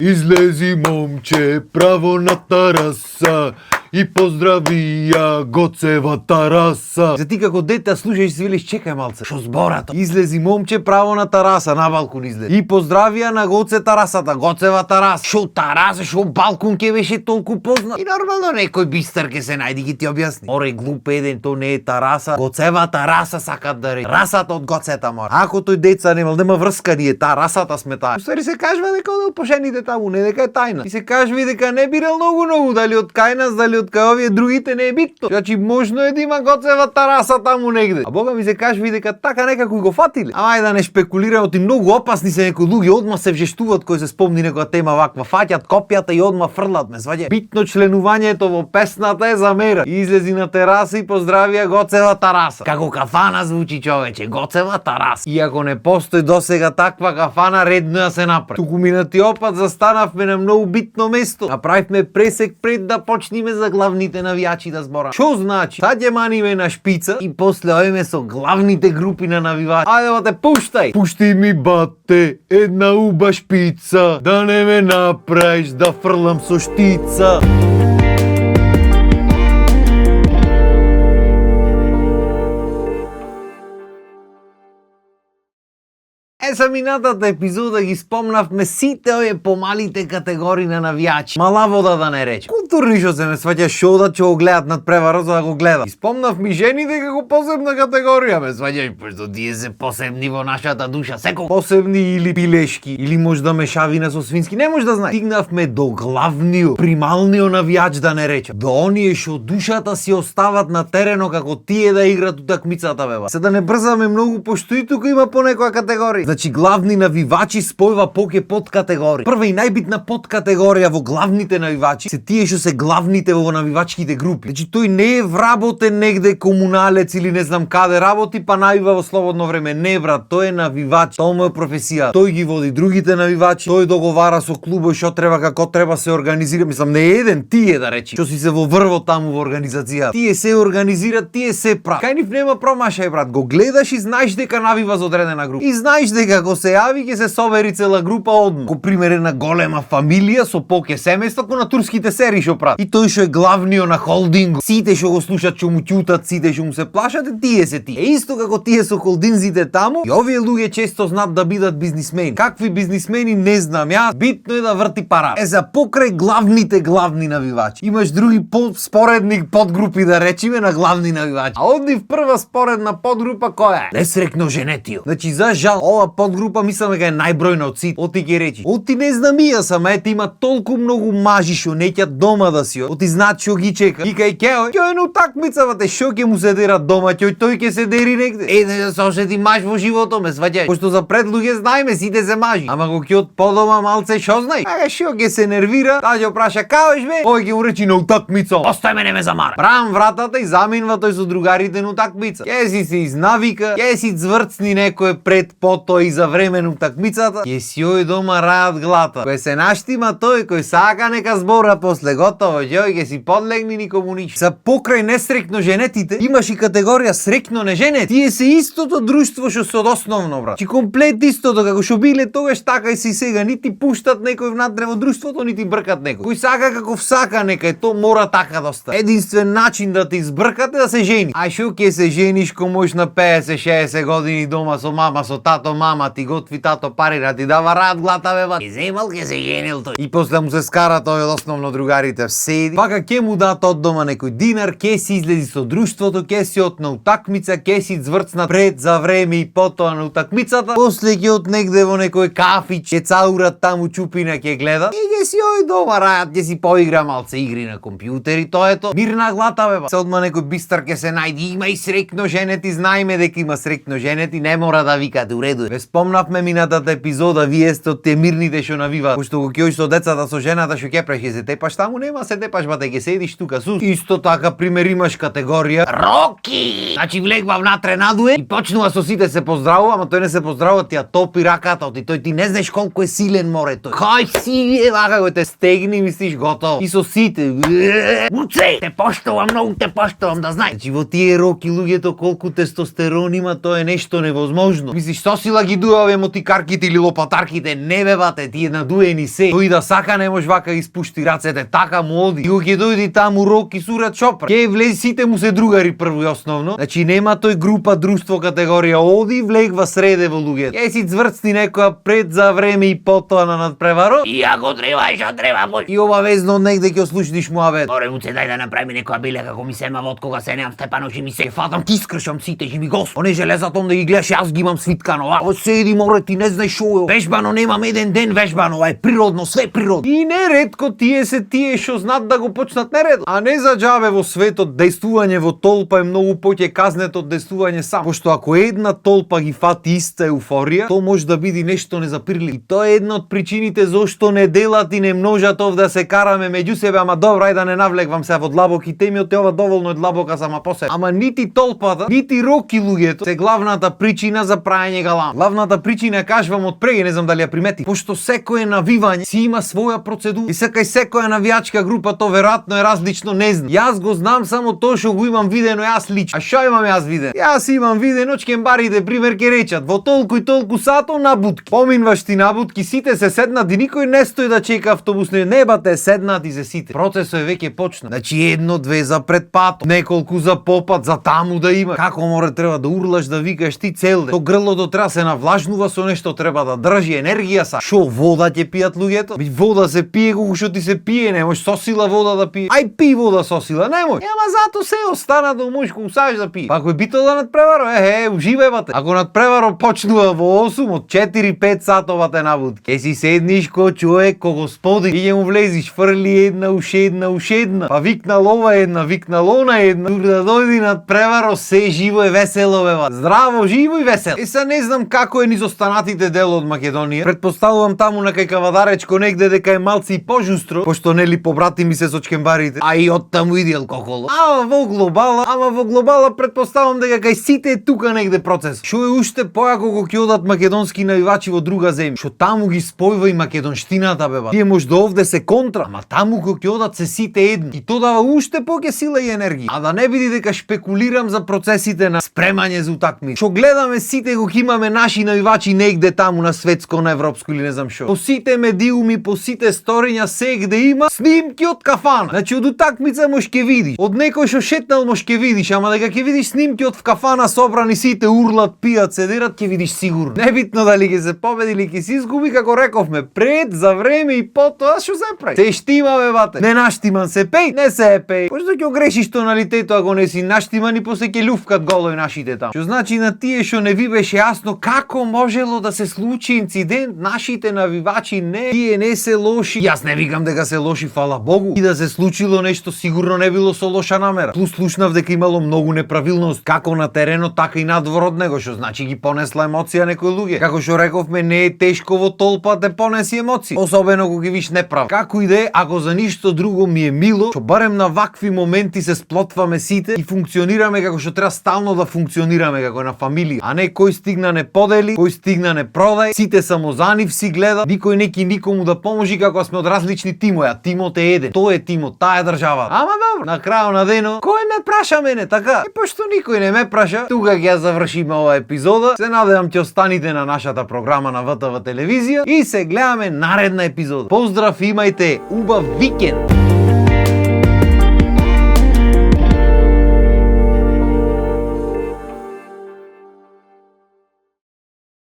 Излези момче право на тараса и поздрави ја Гоцевата раса. За ти како дете слушаш си велиш чекај малце. Шо зборато? Излези момче право на тараса, на балкон излези. И поздрави ја на Гоцета расата, Гоцевата раса. Шо тараса, шо балкон ке беше толку познат? И нормално некој бистар ке се најди ги ти објасни. Оре глуп еден, то не е тараса, Гоцевата раса сакат да рече. Расата од Гоцета мора. Ако тој деца нема врска ние, та расата сме таа. Устари се кажува дека од пошените таму, не дека е тајна. И се кажува дека не бирал многу, дали од кај нас, дали од кај овие другите не е битно. Значи можно е да има Гоцевата раса таму негде. А бога ми се кажува дека така некако го фатиле. Ај да не спекулираме, оти многу опасни се некои луѓе одма се вжештуваат кои се спомни некоја тема ваква, фаќат копјата и одма фрлат ме, сваѓа. Битно членувањето во песната е за мера. Излези на тераса и поздравија Гоцевата раса. Како кафана звучи човече, Гоцевата раса. Иако не постои досега таква кафана, редно ја се направи. Туку минатиот пат застанавме на многу битно место. Направивме пресек пред да почнеме за главните навијачи да зборам. Шо значи? Сад ја маниме на шпица и после оеме со главните групи на навивачи. Ајде бате, пуштај! Пушти ми бате, една уба шпица, да не ме направиш да фрлам со штица. За минатата епизода ги спомнавме сите овие помалите категории на навијачи. Мала вода да не рече. Културни шо се ме сваќа шоу да го гледат над преварот за да го гледа. И спомнавме жените како посебна категорија, ме сваќаш, пошто тие се посебни во нашата душа. Секој посебни или пилешки, или можда мешавина со свински, не може да знае. Стигнавме до главниот, прималниот навијач да не рече. До оние шо душата си остават на терено како тие да играат утакмицата беба. Се да не брзаме многу, пошто и тука има по некоја категорија. Значи главни навивачи спојува поќе подкатегории. Прва и најбитна подкатегорија во главните навивачи се тие што се главните во навивачките групи. Значи тој не е вработен негде комуналец или не знам каде работи па навива во слободно време. Не брат, тој е навивач. Тоа му е професија. Тој ги води другите навивачи, тој договара со клубој што треба, како треба се организира. Мислам не е еден тие да речи. Што си се во врво таму во организацијата. Тие се организираат, тие се прават. Кај нив нема промашај брат. Го гледаш и знаеш дека навива за одредена група. И знаеш дека ако се јави ќе се собери цела група одма. Ко пример една голема фамилија со поќе семејства ко на турските серии што прават. И тој што е главниот на холдинг. Сите што го слушаат што му ќутат, сите што му се плашат, тие се тие. Исто како тие со холдинзите таму, и овие луѓе често знаат да бидат бизнисмени. Какви бизнисмени не знам ја, битно е да врти пара. За покрај главните главни навивачи. Имаш други споредни подгрупи да речеме на главни навивачи. А од нив прва споредна подгрупа која е? Несрекно женетио. Значи за жал ова подгрупа мислам дека е најбројна од сите. Оти ќе речи. Оти не знам и ја сам, ете има толку многу мажи што неќат дома да си. Оти знаат што ги чека. И кај ќе е на утакмица, бате, што ќе му се дерат дома, тој ќе се дери негде. Да се осети маж во животот, ме сваќаш. Пошто за пред луѓе знаеме сите се мажи. Ама го ќе од подома малце што знаеш? Што ќе се нервира, таа ќе праша каош бе? Ој ќе му речи на утакмица. Остави мене ме замара. Брам вратата и заминува тој со другарите на утакмица. Ќе си се изнавика, ќе си цврцни некој пред пото и за време на утакмицата, ќе си ој дома рајат глата. Кој се наштима тој, кој сака нека збора после готово, јој ќе си подлегни никому ништо. За покрај несрекно женетите, имаш и категорија срекно неженети. Тие се истото друштво што се од основно брат. Чи комплет истото како што биле тогаш така и се сега, нити пуштат некој внатре во друштвото, нити бркат некој. Кој сака каков сака некај, то мора така да остане. Единствен начин да те избркат е да се жени. А што ќе се жениш ко можеш на 50-60 години дома со мама, со тато, мама ти готви, тато парира, ти дава рад глата бе ба. Ке земал, ке се женил тој. И после му се скара тој од основно другарите седи. Пака ке му дат од дома некој динар, ке си излези со друштвото, ке си од на утакмица, ке си цврцна пред за време и потоа на утакмицата. После ке од негде во некој кафич, ке цаурат таму чупина ке гледа. И ке си ој дома рајат, ке си поигра малце игри на компјутери, тоа ето. Мирна глата бе ба. Се одма некој бистар ке се најди, има и срекно женети, знаеме дека има срекно женети, не мора да викате уреду. Ве спомнавме минатата епизода, вие сте од те мирните што навиваат. Пошто го ќоиш со децата со жената што ќе преш, се тепаш таму, нема се тепаш, бате, ќе седиш тука су. Исто така пример имаш категорија Роки. Значи влегва внатре надуе и почнува со сите се поздравува, ама тој не се поздравува, ти ја топи раката, оти тој ти не знаеш колку е силен море тој. Кај си е вака го те стегни, мислиш готово. И со сите. Уце, те поштувам, многу те поштувам, да знаеш. Значи во тие Роки луѓето колку тестостерон има, тоа е нешто невозможно. Мислиш со сила ги дуаве мотикарките или лопатарките, не бе бате, тие надуени се. Тој да сака не може вака испушти рацете, така му оди. И ќе дојди таму Роки Сурат Чопра. Ќе влези, сите му се другари прво и основно. Значи нема тој група, друштво, категорија оди, влегва среде во луѓето. Ќе си цврцни некоја пред за време и потоа на надпреварот. И ако треба, што треба, бој. И обавезно негде ќе ослушниш муабет. Море му се дај да направи некоја биле како ми сема од кога се неам Степанов и ми се фатам ти скршам сите и ми гос. Оне железатом да ги гледаш, јас ги имам свиткано. О седи море ти не знаеш шо е. Вежбано немам еден ден вежбано, ова е природно, све природно. И неретко тие се тие што знат да го почнат нередно. А не за џабе во светот дејствување во толпа е многу поќе казнето од дејствување сам. Пошто ако една толпа ги фати иста еуфорија, то може да биде нешто незапирливо. И тоа е една од причините зошто не делат и не множат овде да се караме меѓу себе, ама добро, ајде да не навлегвам се во длабоки теми, од ова доволно е длабока сама по себе. Ама нити толпата, нити Роки луѓето се главната причина за праење галам. Главната причина кажувам од преги, не знам дали ја примети, пошто секое навивање си има своја процедура. И секај секоја навијачка група то веројатно е различно, не знам. Јас го знам само тоа што го имам видено јас лично. А што имам јас видено? Јас имам видено чкембарите пример ке речат во толку и толку сато набутки. Поминваш ти набутки, сите се седнат и никој не стои да чека автобус, не бате седнат и се сите. Процесот е веќе почна. Значи едно, две за пред патот, неколку за попат, за таму да има. Како море треба да урлаш да викаш ти цел ден. То грлото треба се навлажнува со нешто, треба да држи енергија са. Шо вода ќе пијат луѓето? Вода се пие колку што ти се пие, не можеш со сила вода да пие. Ај пи вода со сила, не можеш. Ама зато се остана да можеш колку сакаш да пие. Па ако е битол да надпреваро, уживај бате. Ако надпреваро почнува во 8 од 4-5 сатовате набутки. Ке си седниш ко човек, ко господи, и ќе му влезиш, фрли една, уши една. Па викнал ова една, викнал она една. Тук да дојди надпреваро, се живо и весело бе бате. Здраво, живо и весело. Са не знам како е низ останатите дел од Македонија. Предпоставувам таму на кај Кавадаречко негде дека е малци и пожустро, пошто нели побрати ми се со чкембарите. А и од таму иди алкохол. Ама во глобала предпоставам дека кај сите е тука негде процес. Што е уште појако кога ќе одат македонски навивачи во друга земја. Што таму ги спојува и македонштината бе бат. Тие може да овде се контра, ама таму кога ќе одат се сите едни. И тоа дава уште поќе сила и енергија. А да не биде дека шпекулирам за процесите на спремање за утакми. Што гледаме сите го имаме наши навивачи негде таму на светско, на европско или не знам што. По сите медиуми, по сите сториња сегде има снимки од кафана. Значи од утакмица може ке видиш. Од некој што шетнал може ке видиш, ама дека ќе видиш снимки од кафана собрани сите урлат, пијат, седерат, ќе видиш сигурно. Небитно дали ќе се победи или ќе се изгуби, како рековме, пред, за време и потоа што се прави. Се штима бе бате. Не наштиман се пеј, не се е пеј. Пошто ќе огрешиш тоналитето ако не си наштиман и после ќе љуфкат голови нашите таму. Што значи на тие што не ви беше јасно како можело да се случи инцидент, нашите навивачи не, тие не се лоши. Јас не викам дека се лоши, фала Богу. И да се случило нешто сигурно не било со лоша намера. Плюс слушнав дека имало многу неправилност како на теренот, така и надвор од него, што значи ги понесла емоција некои луѓе. Како што рековме, не е тешко во толпа да понеси емоции, особено кога ги виш неправ. Како и да е, ако за ништо друго ми е мило, што барем на вакви моменти се сплотваме сите и функционираме како што треба стално да функционираме како на фамилија, а не кој стигна не подели, кој стигна не продај, сите само за нив си гледа, никој неки никому да поможи како сме од различни тимови, а тимот е еден. Тој е тимот, таа е државата. Ама добро, на крајот на денот, кој ме праша мене така? И пошто никој не ме праша, тука ќе ја завршиме ова епизода. Се надевам ќе останите на нашата програма на ВТВ телевизија и се гледаме наредна епизода. Поздрав, имајте убав викенд.